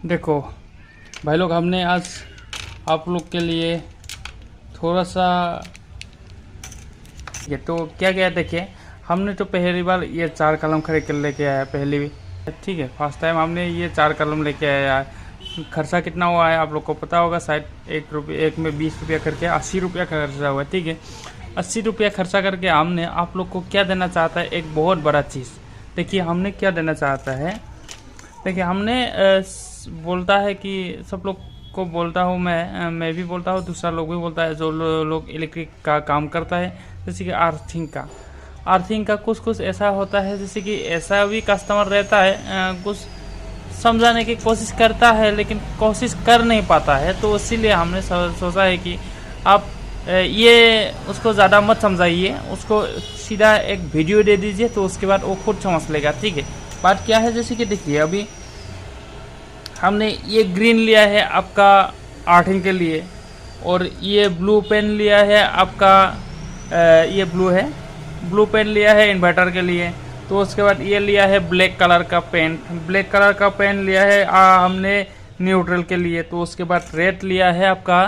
देखो भाई लोग, हमने आज आप लोग के लिए थोड़ा सा ये तो क्या क्या देखिए। हमने तो पहली बार ये 4 कलम खरीद कर लेके आया पहली भी, ठीक है। फर्स्ट टाइम हमने ये 4 कलम लेके आया। खर्चा कितना हुआ है आप लोग को पता होगा शायद। एक में 20 रुपया करके 80 रुपया का खर्चा हुआ है, ठीक है। 80 रुपया खर्चा करके हमने आप लोग को क्या देना चाहता है, एक बहुत बड़ा चीज़। देखिए हमने क्या देना चाहता है। देखिए हमने बोलता है कि सब लोग को बोलता हूँ, मैं भी बोलता हूँ, दूसरा लोग भी बोलता है, जो लोग इलेक्ट्रिक का काम करता है, जैसे कि अर्थिंग का कुछ ऐसा होता है। जैसे कि ऐसा भी कस्टमर रहता है कुछ समझाने की कोशिश करता है लेकिन कोशिश कर नहीं पाता है, तो इसीलिए हमने सोचा है कि आप ये उसको ज़्यादा मत समझाइए, उसको सीधा एक वीडियो दे दीजिए, तो उसके बाद वो खुद समझ लेगा, ठीक है। बात क्या है, जैसे कि देखिए अभी हमने ये ग्रीन लिया है आपका अर्थिंग के लिए, और ये ब्लू पेन लिया है आपका ये ब्लू पेन लिया है इन्वर्टर के लिए। तो उसके बाद ये लिया है ब्लैक कलर का पेन लिया है हमने न्यूट्रल के लिए। तो उसके बाद रेड लिया है आपका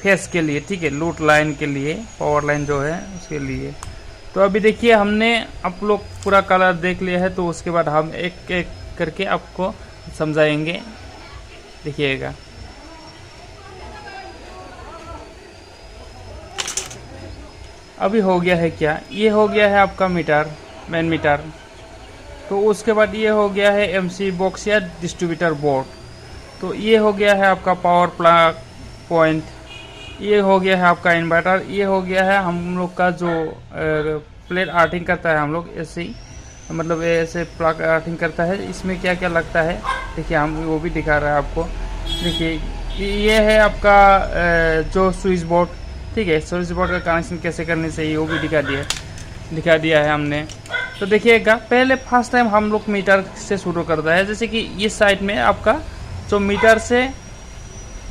फेस के लिए, ठीक है, लूट लाइन के लिए, पावर लाइन जो है उसके लिए। तो अभी देखिए हमने आप लोग पूरा कलर देख लिया है, तो उसके बाद हम एक एक करके आपको समझाएंगे, देखिएगा। अभी हो गया है क्या, ये हो गया है आपका मीटर, मेन मीटर। तो उसके बाद ये हो गया है एमसी बॉक्स या डिस्ट्रीब्यूटर बोर्ड। तो ये हो गया है आपका पावर प्लग पॉइंट। ये हो गया है आपका इन्वर्टर। ये हो गया है हम लोग का जो प्लेट आर्टिंग करता है, हम लोग ऐसे ही मतलब ऐसे प्लग आर्टिंग करता है। इसमें क्या क्या लगता है देखिए, हम वो भी दिखा रहे हैं आपको। देखिए ये है आपका जो स्विच बोर्ड, ठीक है। स्विच बोर्ड का कनेक्शन कैसे करने चाहिए वो भी दिखा दिया है हमने। तो देखिएगा, पहले फर्स्ट टाइम हम लोग मीटर से शुरू करता है। जैसे कि इस साइड में आपका जो मीटर से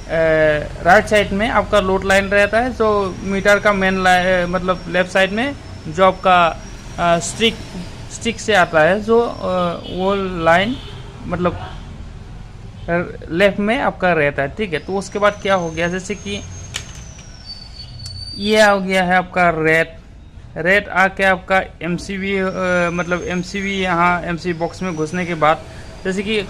राइट साइड में आपका लोड लाइन रहता है, जो मीटर का मेन लाइन मतलब लेफ्ट साइड में जो आपका स्टिक से आता है, जो वो लाइन मतलब लेफ्ट में आपका रहता है, ठीक है। तो उसके बाद क्या हो गया, जैसे कि ये हो गया है आपका रेड आके आपका एमसीबी मतलब एमसीबी यहाँ एमसी बॉक्स में घुसने के बाद, जैसे कि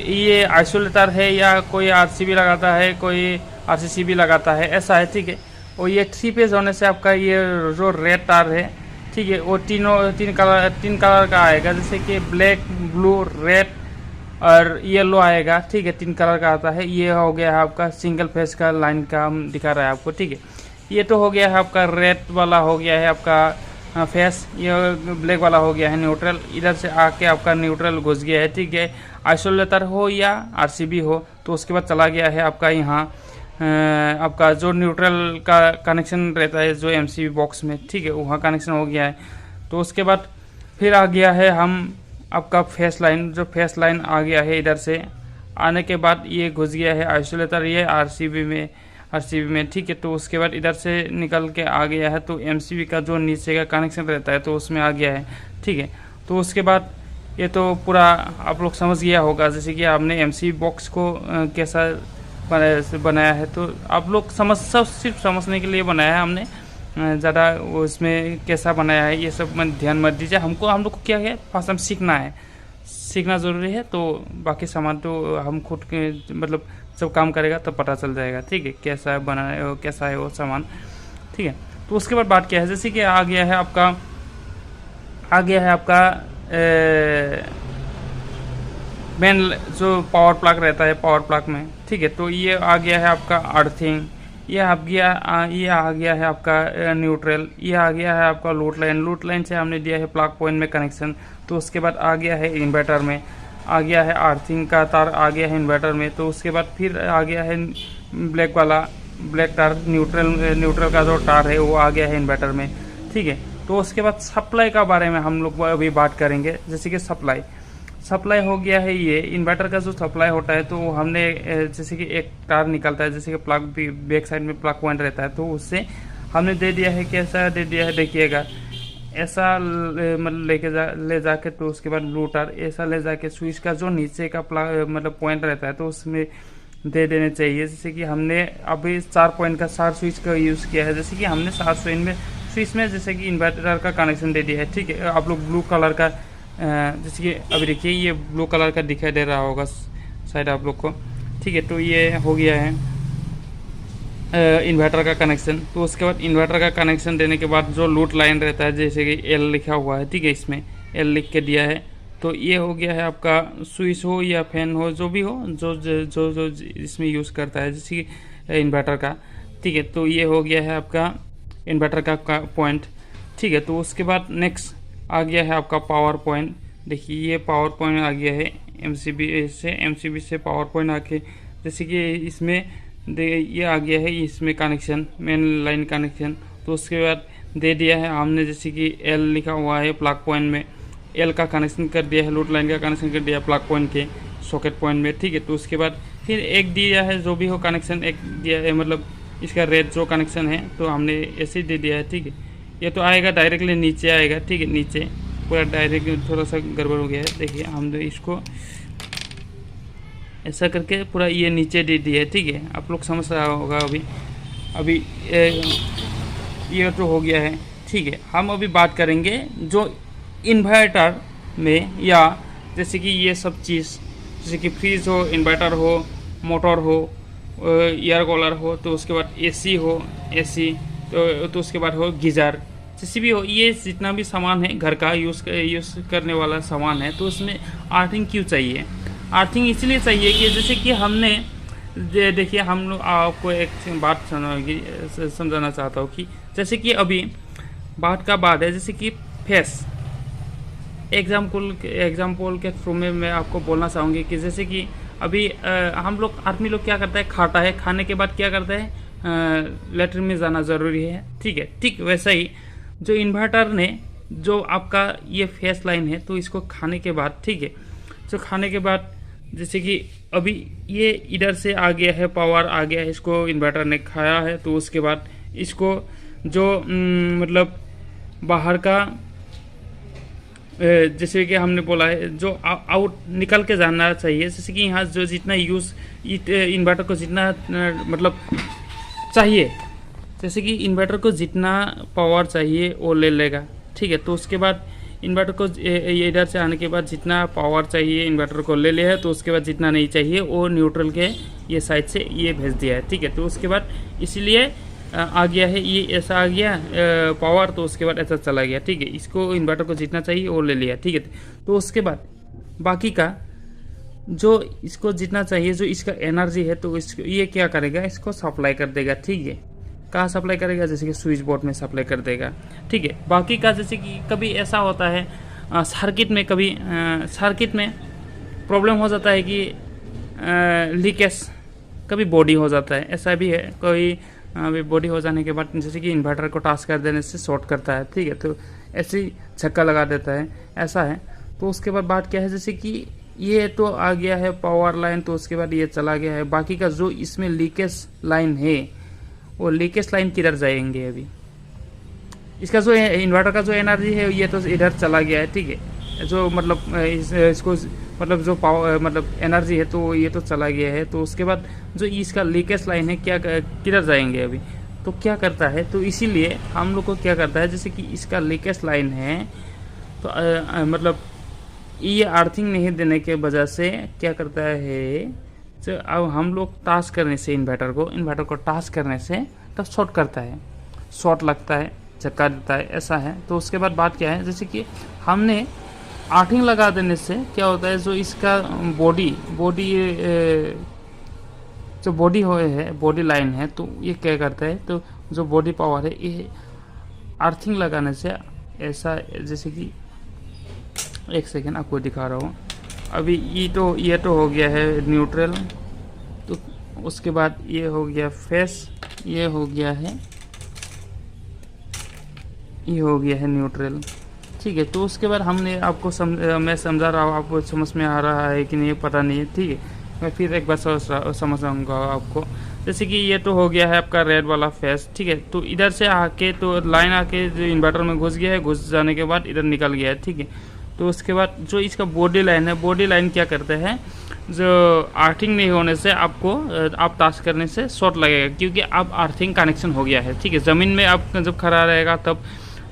ये आइसोलेटर है या कोई आरसीबी लगाता है, कोई आरसीसीबी लगाता है, ऐसा है, ठीक है। और ये 3 फेज होने से आपका ये जो रेड तार है, ठीक है, वो तीन कलर का आएगा। जैसे कि ब्लैक, ब्लू, रेड और येलो आएगा, ठीक है। 3 कलर का आता है। ये हो गया है आपका सिंगल फेज का लाइन का हम दिखा रहा है आपको, ठीक है। ये तो हो गया है आपका रेड वाला, हो गया है आपका फेस। ये ब्लैक वाला हो गया है न्यूट्रल। इधर से आके आपका न्यूट्रल घुस गया है, ठीक है। आइसोलेटर हो या आरसीबी हो, तो उसके बाद चला गया है आपका यहाँ आपका जो न्यूट्रल का कनेक्शन रहता है जो एमसीबी बॉक्स में, ठीक है, वहाँ कनेक्शन हो गया है। तो उसके बाद फिर आ गया है हम आपका फेस लाइन, जो फेस लाइन आ गया है इधर से। आने के बाद ये घुस गया है आइसोलेटर, ये आरसीबी में, ठीक है। तो उसके बाद इधर से निकल के आ गया है, तो एमसीबी का जो नीचे का कनेक्शन रहता है तो उसमें आ गया है, ठीक है। तो उसके बाद ये तो पूरा आप लोग समझ गया होगा, जैसे कि आपने एमसीबी बॉक्स को कैसा बनाया है। तो आप लोग सिर्फ समझने के लिए बनाया है हमने, ज़्यादा उसमें कैसा बनाया है ये सब में ध्यान मत दीजिए। हम लोग को क्या है, फर्स्ट टाइम सीखना ज़रूरी है। तो बाकी सामान तो हम खुद के मतलब जब काम करेगा तो पता चल जाएगा, ठीक है, कैसा है वो सामान, ठीक है। तो उसके बाद बात क्या है, जैसे कि आ गया है आपका मेन जो पावर प्लग रहता है पावर प्लग में, ठीक है। तो ये आ गया है आपका अर्थिंग। ये आ गया है आपका न्यूट्रल। ये आ गया है आपका लूट लाइन से हमने दिया है प्लग पॉइंट में कनेक्शन। तो उसके बाद आ गया है इन्वर्टर में, आ गया है अर्थिंग का तार आ गया है इन्वर्टर में। तो उसके बाद फिर आ गया है ब्लैक तार, न्यूट्रल का जो तार है वो आ गया है इन्वर्टर में, ठीक है। तो उसके बाद सप्लाई का बारे में हम लोग अभी बात करेंगे। जैसे कि सप्लाई हो गया है, ये इन्वर्टर का जो सप्लाई होता है, तो हमने जैसे कि एक तार निकलता है, जैसे कि प्लग बैक साइड में प्लग पॉइंट रहता है, तो उससे हमने दे दिया है, कैसा दे दिया है देखिएगा। ऐसा मतलब ले जाके तो उसके बाद ब्लू तार ऐसा ले जाके स्विच का जो नीचे का मतलब पॉइंट रहता है तो उसमें दे देने चाहिए। जैसे कि हमने अभी 4 पॉइंट का 4 स्विच का यूज़ किया है, जैसे कि हमने 4 स्विच में जैसे कि इन्वर्टर का कनेक्शन दे दिया है। ठीक है, आप लोग ब्लू कलर का जैसे कि अभी देखिए ये ब्लू कलर का दिखाई दे रहा होगा शायद आप लोग को। ठीक है, तो ये हो गया है इन्वर्टर का कनेक्शन। तो उसके बाद इन्वर्टर का कनेक्शन देने के बाद जो लूट लाइन रहता है जैसे कि एल लिखा हुआ है, ठीक है, इसमें एल लिख के दिया है। तो ये हो गया है आपका स्विच हो या फैन हो जो भी हो जो जो जो, जो इसमें यूज़ करता है जैसे कि इन्वर्टर का। ठीक है, तो ये हो गया है आपका इन्वर्टर का पॉइंट। ठीक है, तो उसके बाद नेक्स्ट आ गया है आपका पावर पॉइंट। देखिए ये पावर पॉइंट आ गया है एमसीबी से पावर पॉइंट आके जैसे कि इसमें ये आ गया है इसमें कनेक्शन मेन लाइन कनेक्शन। तो उसके बाद दे दिया है हमने जैसे कि एल लिखा हुआ है प्लग पॉइंट में एल का कनेक्शन कर दिया है, लोड लाइन का कनेक्शन कर दिया प्लग पॉइंट के सॉकेट पॉइंट में। ठीक है, तो उसके बाद फिर एक दिया है जो भी हो कनेक्शन एक दिया है मतलब इसका रेड जो कनेक्शन है तो हमने ऐसे ही दे दिया है। ठीक है, ये तो आएगा डायरेक्टली नीचे आएगा। ठीक है, नीचे पूरा डायरेक्ट थोड़ा सा गड़बड़ हो गया है। देखिए हमने इसको ऐसा करके पूरा ये नीचे दे दिया है। ठीक है, आप लोग समझ रहा होगा अभी ये तो हो गया है। ठीक है, हम अभी बात करेंगे जो इन्वर्टर में या जैसे कि ये सब चीज़ जैसे कि फ्रिज हो, इन्वर्टर हो, मोटर हो, एयर कूलर हो, तो उसके बाद एसी हो, एसी तो उसके बाद हो गीज़र, जैसे भी हो ये जितना भी सामान है घर का यूज़ करने वाला सामान है तो उसमें अर्थिंग क्यों चाहिए। अर्थिंग इसलिए चाहिए कि जैसे कि हमने देखिए हम लोग आपको एक बात समझाना चाहता हूँ कि जैसे कि अभी बात का बात है जैसे कि फेस एग्जाम्पल के थ्रू में मैं आपको बोलना चाहूँगी कि जैसे कि अभी हम लोग आदमी लोग क्या करता है खाता है, खाने के बाद क्या करता है लेटरिन में जाना ज़रूरी है। ठीक है, ठीक वैसा ही जो इन्वर्टर ने जो आपका ये फेस लाइन है तो इसको खाने के बाद, ठीक है, जो खाने के बाद जैसे कि अभी ये इधर से आ गया है पावर आ गया है, इसको इन्वर्टर ने खाया है। तो उसके बाद इसको जो मतलब बाहर का जैसे कि हमने बोला है जो आउट निकल के जाना चाहिए। जैसे कि यहाँ जो जितना यूज़ इन्वर्टर को जितना मतलब चाहिए, जैसे कि इन्वर्टर को जितना पावर चाहिए वो ले लेगा। ठीक है, तो उसके बाद इन्वर्टर को इधर से आने के बाद जितना पावर चाहिए इन्वर्टर को ले लिया है। तो उसके बाद जितना नहीं चाहिए वो न्यूट्रल के ये साइड से ये भेज दिया है। ठीक है, तो उसके बाद इसीलिए आ गया है ये ऐसा आ गया पावर, तो उसके बाद ऐसा चला गया। ठीक है, इसको इन्वर्टर को जितना चाहिए वो ले लिया। ठीक है, तो उसके बाद बाकी का जो इसको जितना चाहिए जो इसका एनर्जी है तो इसको ये क्या करेगा, इसको सप्लाई कर देगा। ठीक है, कहाँ सप्लाई करेगा, जैसे कि स्विच बोर्ड में सप्लाई कर देगा। ठीक है, बाकी का जैसे कि कभी ऐसा होता है सर्किट में कभी सर्किट में प्रॉब्लम हो जाता है कि लीकेज कभी बॉडी हो जाता है, ऐसा भी है। कोई अभी बॉडी हो जाने के बाद जैसे कि इन्वर्टर को टास्क कर देने से शॉर्ट करता है। ठीक है, तो ऐसे ही झक्का लगा देता है, ऐसा है। तो उसके बाद बात क्या है, जैसे कि ये तो आ गया है पावर लाइन, तो उसके बाद ये चला गया है। बाकी का जो इसमें लीकेज लाइन है वो लीकेज लाइन किधर जाएंगे, अभी इसका जो इन्वर्टर का जो एनर्जी है ये तो इधर चला गया है। ठीक है, जो मतलब इसको मतलब जो पावर मतलब एनर्जी है तो ये तो चला गया है। तो उसके बाद जो इसका लीकेज लाइन है क्या किधर जाएंगे अभी, तो क्या करता है, तो इसीलिए हम लोग को क्या करता है जैसे कि इसका लीकेज लाइन है तो मतलब ये अर्थिंग नहीं देने के वजह से क्या करता है, तो अब हम लोग टास्क करने से इन्वर्टर को टास्क करने से तब शॉर्ट करता है, शॉर्ट लगता है, झटका देता है, ऐसा है। तो उसके बाद बात क्या है, जैसे कि हमने अर्थिंग लगा देने से क्या होता है, जो इसका बॉडी जो बॉडी लाइन है तो ये क्या करता है, तो जो बॉडी पावर है ये अर्थिंग लगाने से ऐसा, जैसे कि एक सेकेंड आपको दिखा रहा हूँ। अभी ये तो हो गया है न्यूट्रल, तो उसके बाद ये हो गया फेस, ये हो गया है न्यूट्रल। ठीक है, तो उसके बाद हमने आपको मैं समझा रहा हूँ, आपको समझ में आ रहा है कि नहीं पता नहीं है। ठीक है, मैं फिर एक बार समझाऊंगा आपको। जैसे कि ये तो हो गया है आपका रेड वाला फेस, ठीक है। तो इधर से आके तो लाइन आके जो इन्वर्टर में घुस गया है, घुस जाने के बाद इधर निकल गया है, ठीक है। तो उसके बाद जो इसका बॉडी लाइन है, बॉडी लाइन क्या करते हैं, जो अर्थिंग नहीं होने से आपको आप टास्क करने से शॉर्ट लगेगा, क्योंकि अब अर्थिंग कनेक्शन हो गया है, ठीक है। ज़मीन में आप जब खड़ा रहेगा तब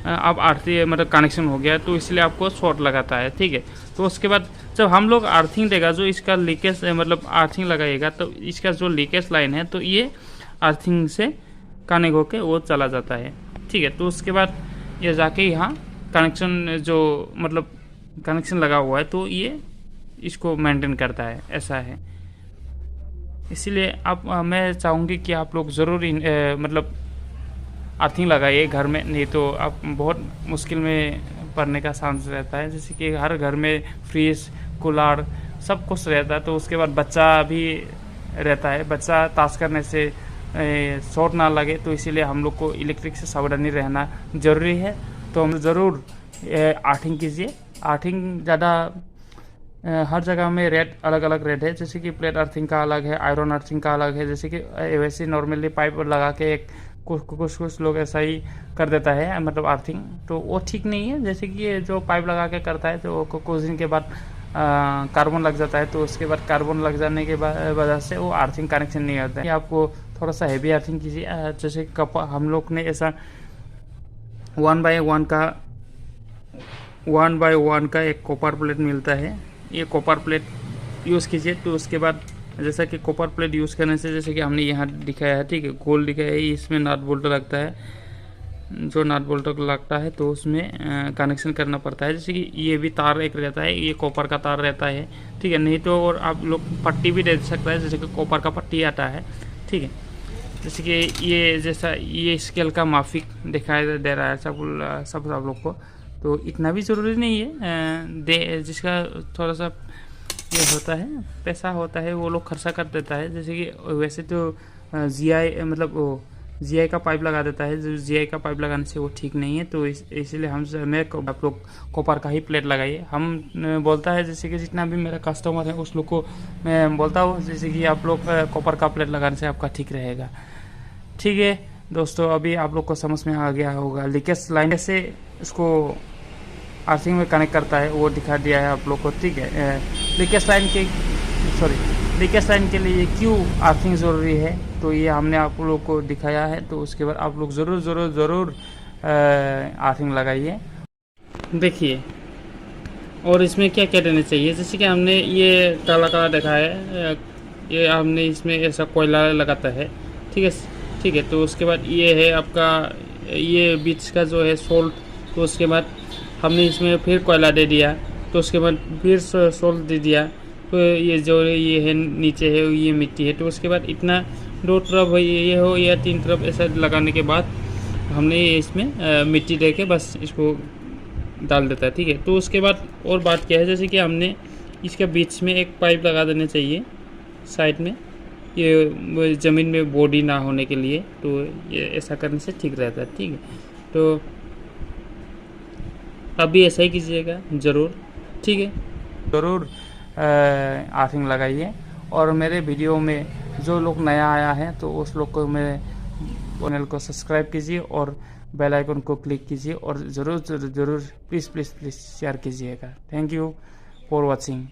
अब अर्थिंग मतलब कनेक्शन हो गया, तो इसलिए आपको शॉर्ट लगाता है, ठीक है। तो उसके बाद जब हम लोग अर्थिंग देगा, जो इसका लीकेज मतलब अर्थिंग लगाएगा, तो इसका जो लीकेज लाइन है तो ये अर्थिंग से कनेक्ट होके वो चला जाता है, ठीक है। तो उसके बाद ये जाके यहाँ कनेक्शन जो मतलब कनेक्शन लगा हुआ है तो ये इसको मेंटेन करता है, ऐसा है। इसीलिए आप मैं चाहूँगी कि आप लोग ज़रूर मतलब अर्थिंग लगाइए घर में, नहीं तो आप बहुत मुश्किल में पड़ने का चांस रहता है। जैसे कि हर घर में फ्रिज कूलर सब कुछ रहता है, तो उसके बाद बच्चा भी रहता है, बच्चा ताश करने से शॉर्ट ना लगे, तो इसीलिए हम लोग को इलेक्ट्रिक से सावधानी रहना ज़रूरी है। तो हम ज़रूर अर्थिंग कीजिए। अर्थिंग ज़्यादा हर जगह में रेट अलग अलग रेट है, जैसे कि प्लेट अर्थिंग का अलग है, आयरन अर्थिंग का अलग है। जैसे कि वैसे नॉर्मली पाइप लगा के एक कुछ लोग ऐसा ही कर देता है, मतलब अर्थिंग, तो वो ठीक नहीं है। जैसे कि ये जो पाइप लगा के करता है तो कुछ दिन के बाद कार्बन लग जाता है, तो उसके बाद कार्बन लग जाने के वजह से वो अर्थिंग कनेक्शन नहीं होता है। आपको थोड़ा सा हैवी अर्थिंग कीजिए। जैसे हम लोग ने ऐसा 1x1 का एक कॉपर प्लेट मिलता है, ये कॉपर प्लेट यूज़ कीजिए। तो उसके बाद जैसा कि कॉपर प्लेट यूज़ करने से, जैसे कि हमने यहाँ दिखाया है, ठीक है, गोल दिखाया है, इसमें नट बोल्ट लगता है, जो नट बोल्ट लगता है तो उसमें कनेक्शन करना पड़ता है। जैसे कि ये भी तार एक रहता है, ये कॉपर का तार रहता है, ठीक है। नहीं तो और आप लोग पट्टी भी दे सकता है, जैसे कि कॉपर का पट्टी आता है, ठीक है। जैसे कि ये जैसा ये स्केल का माफिक दिखाई दे रहा है सब लोग को, तो इतना भी ज़रूरी नहीं है जिसका थोड़ा सा ये होता है, पैसा होता है, वो लोग खर्चा कर देता है। जैसे कि वैसे तो जीआई मतलब वो जीआई का पाइप लगा देता है, जो जीआई का पाइप लगाने से वो ठीक नहीं है। तो इसीलिए आप लोग कॉपर का ही प्लेट लगाइए। हम बोलता है जैसे कि जितना भी मेरा कस्टमर है उस लोग को मैं बोलता हूँ, जैसे कि आप लोग कॉपर का प्लेट लगाने से आपका ठीक रहेगा, ठीक है। दोस्तों अभी आप लोग को समझ में आ गया होगा लीकेज लाइन से इसको अर्थिंग में कनेक्ट करता है, वो दिखा दिया है आप लोग को, ठीक है। लीकेज लाइन के लिए क्यों अर्थिंग ज़रूरी है, तो ये हमने आप लोग को दिखाया है। तो उसके बाद आप लोग ज़रूर अर्थिंग लगाइए। देखिए और इसमें क्या क्या देना चाहिए, जैसे कि हमने ये काला काला देखा है, ये हमने इसमें ऐसा कोयला लगाता है, ठीक है। तो उसके बाद ये है आपका ये बीच का जो है सोल्ट, तो उसके बाद हमने इसमें फिर कोयला दे दिया, तो उसके बाद फिर सोल्ट दे दिया, तो ये जो ये है नीचे है ये मिट्टी है। तो उसके बाद इतना 2 तरफ ये हो या 3 तरफ ऐसा लगाने के बाद हमने ये इसमें मिट्टी दे के बस इसको डाल देता है, ठीक है। तो उसके बाद और बात क्या है, जैसे कि हमने इसके बीच में एक पाइप लगा देना चाहिए साइड में, ये ज़मीन में बॉडी ना होने के लिए, तो ये ऐसा करने से ठीक रहता है, ठीक है। तो अभी ऐसा ही कीजिएगा ज़रूर, ठीक है। ज़रूर अर्थिंग लगाइए। और मेरे वीडियो में जो लोग नया आया है तो उस लोग को मेरे चैनल को सब्सक्राइब कीजिए और बेल आइकन को क्लिक कीजिए, और ज़रूर प्लीज़ शेयर कीजिएगा। Thank you for watching.